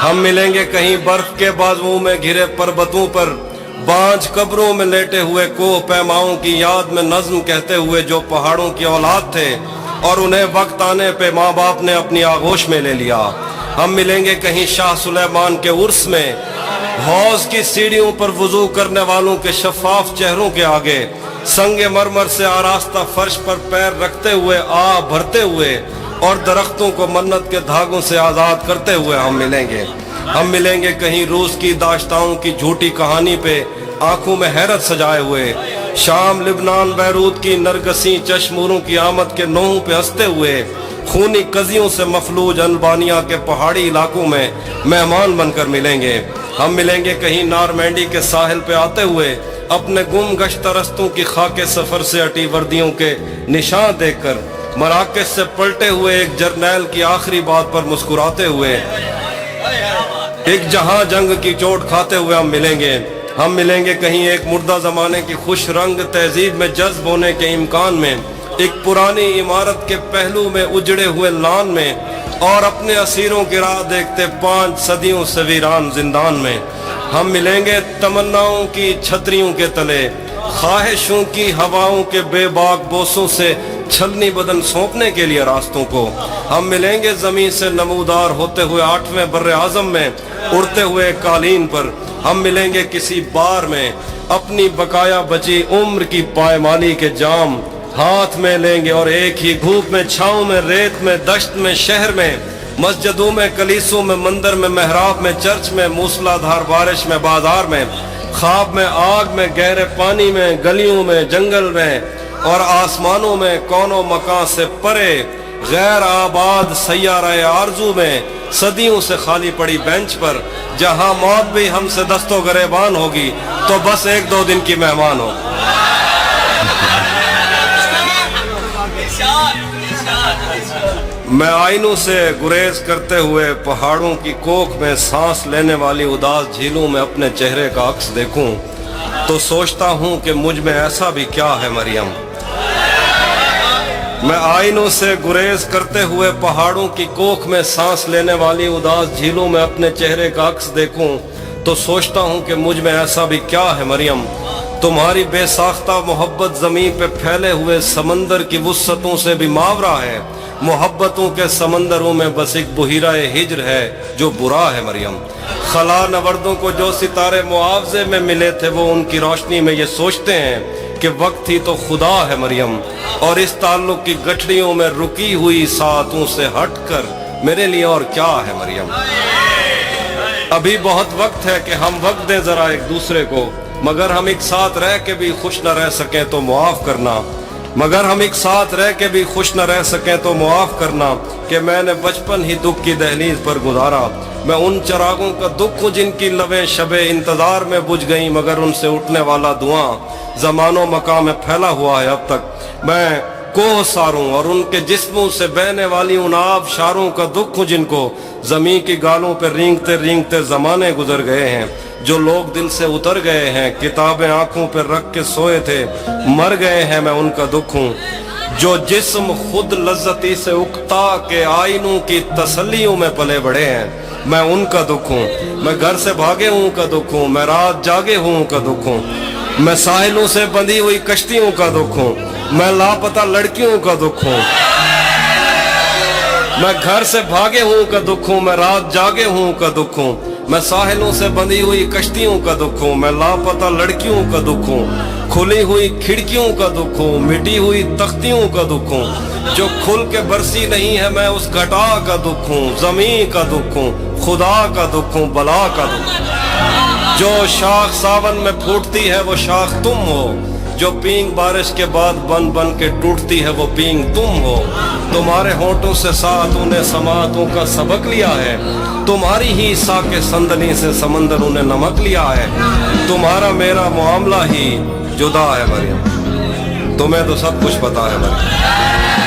हम मिलेंगे कहीं बर्फ के बाजुओं में घिरे पर्वतों पर, बांझ कब्रों में लेटे हुए कोह पैमाओं की याद में नज्म कहते हुए जो पहाड़ों की औलाद थे और उन्हें वक्त आने पे माँ बाप ने अपनी आगोश में ले लिया। हम मिलेंगे कहीं शाह सुलेमान के उर्स में, हौज की सीढ़ियों पर वुजू करने वालों के शफाफ चेहरों के आगे, संगे मरमर से आरास्ता फर्श पर पैर रखते हुए आ भरते हुए और दरख्तों को मन्नत के धागों से आज़ाद करते हुए हम मिलेंगे। हम मिलेंगे कहीं रूस की दाश्ताओं की झूठी कहानी पे आंखों में हैरत सजाए हुए, शाम लिबनान बैरूत की नरगसी चश्मूरों की आमद के नोहों पे हंसते हुए, खूनी कजियों से मफलूज अल्बानिया के पहाड़ी इलाकों में मेहमान बनकर मिलेंगे। हम मिलेंगे कहीं नारमैंडी के साहिल पे आते हुए अपने गुम गश्त रस्तों की खाके सफर से अटी वर्दियों के निशान देखकर, मराकश से पलटे हुए एक जर्नैल की आखिरी बात पर मुस्कुराते हुए, एक जहां जंग की चोट खाते हुए हम मिलेंगे। हम मिलेंगे कहीं एक मुर्दा जमाने की खुश रंग तहजीब में जज्ब होने के इम्कान में, एक पुरानी इमारत के पहलू में उजड़े हुए लान में और अपने असीरों की राह देखते 5 सदियों से वीरान जिंदान में। हम मिलेंगे तमन्नाओं की छतरियों के तले, ख्वाहिशों की हवाओं के बेबाक बोसों से छलनी बदन सौंपने के लिए रास्तों को। हम मिलेंगे जमीन से नमूदार होते हुए 8वें बर्रे आजम में उड़ते हुए कालीन पर। हम मिलेंगे किसी बार में अपनी बकाया बची उम्र की पायमाली के जाम हाथ में लेंगे और एक ही धूप में, छाँव में, रेत में, दश्त में, शहर में, मस्जिदों में, कलीसों में, मंदिर में, महराब में, चर्च में, मूसलाधार बारिश में, बाजार में, ख्वाब में, आग में, गहरे पानी में, गलियों में, जंगल में और आसमानों में, कौनों मकान से परे गैर आबाद सैयारा आरजू में, सदियों से खाली पड़ी बेंच पर, जहां मौत भी हमसे दस्तो गरेबान होगी तो बस 1-2 दिन की मेहमान हो। मैं आईनों से गुरेज करते हुए पहाड़ों की कोख में सांस लेने वाली उदास झीलों में अपने चेहरे का अक्स देखूं तो सोचता हूं कि मुझ में ऐसा भी क्या है मरियम। मैं आईनों से गुरेज करते हुए पहाड़ों की कोख में सांस लेने वाली उदास झीलों में अपने चेहरे का अक्स देखूं तो सोचता हूं कि मुझ में ऐसा भी क्या है मरियम। तुम्हारी बेसाख्ता मोहब्बत ज़मीन पे फैले हुए समंदर की वुस्सतों से भी मावरा है। मोहब्बतों के समंदरों में बस एक बुहिरा हिज्र है जो बुरा है मरियम। खला नवर्दों को जो सितारे मुआवजे में मिले थे वो उनकी रोशनी में ये सोचते हैं कि वक्त ही तो खुदा है मरियम। और इस ताल्लुक की गठरियों में रुकी हुई सातों से हटकर मेरे लिए और क्या है मरियम। अभी बहुत वक्त है कि हम वक्त दें जरा एक दूसरे को, मगर हम एक साथ रह के भी खुश न रह सकें तो मुआफ करना। मगर हम एक साथ रह के भी खुश न रह सकें तो मुआफ करना कि मैंने बचपन ही दुख की दहलीज पर गुजारा। मैं उन चरागों का दुख हूँ जिनकी लबें शबे इंतजार में बुझ गई, मगर उनसे उठने वाला धुआं ज़मानो मकाम में फैला हुआ है अब तक। मैं कोह सारों और उनके जिस्मों से बहने वाली उन आब शारों का दुख हूँ जिनको ज़मीन की गालों पर रेंगते रेंगते ज़माने गुजर गए हैं। जो लोग दिल से उतर गए हैं, किताबें आंखों पर रख के सोए थे, मर गए हैं, मैं उनका दुख हूँ। जो जिस्म खुद लज्जती से उकता के आईनों की तसल्लियों में पले बड़े हैं, मैं उनका दुख हूँ। मैं घर से भागे हूँ का दुख हूँ, मैं रात जागे हूँ का दुख हूँ। मैं साहिलों से बंधी हुई कश्तियों का दुख हूँ, मैं लापता लड़कियों का दुख हूँ। मैं घर से भागे हूँ का दुख हूँ, मैं रात जागे हूँ का दुख हूँ। मैं साहिलों से बंधी हुई कश्तियों का दुख हूँ, मैं लापता लड़कियों का दुख हूँ। खुली हुई खिड़कियों का दुख हूँ, मिटी हुई तख्तियों का दुख हूँ। जो खुल के बरसी नहीं है मैं उस घटा का दुख हूँ। ज़मीं का दुख हूँ, खुदा का दुख हूँ, बला का दुख हूँ। जो शाख सावन में फूटती है वो शाख तुम हो, जो पींग बारिश के बाद बन बन के टूटती है वो पींग तुम हो। तुम्हारे होठों से सातों ने समातों का सबक लिया है, तुम्हारी ही साके संदनी से समंदरों ने नमक लिया है। तुम्हारा मेरा मामला ही जुदा है मरियम, तुम्हें तो सब कुछ पता है मरियम।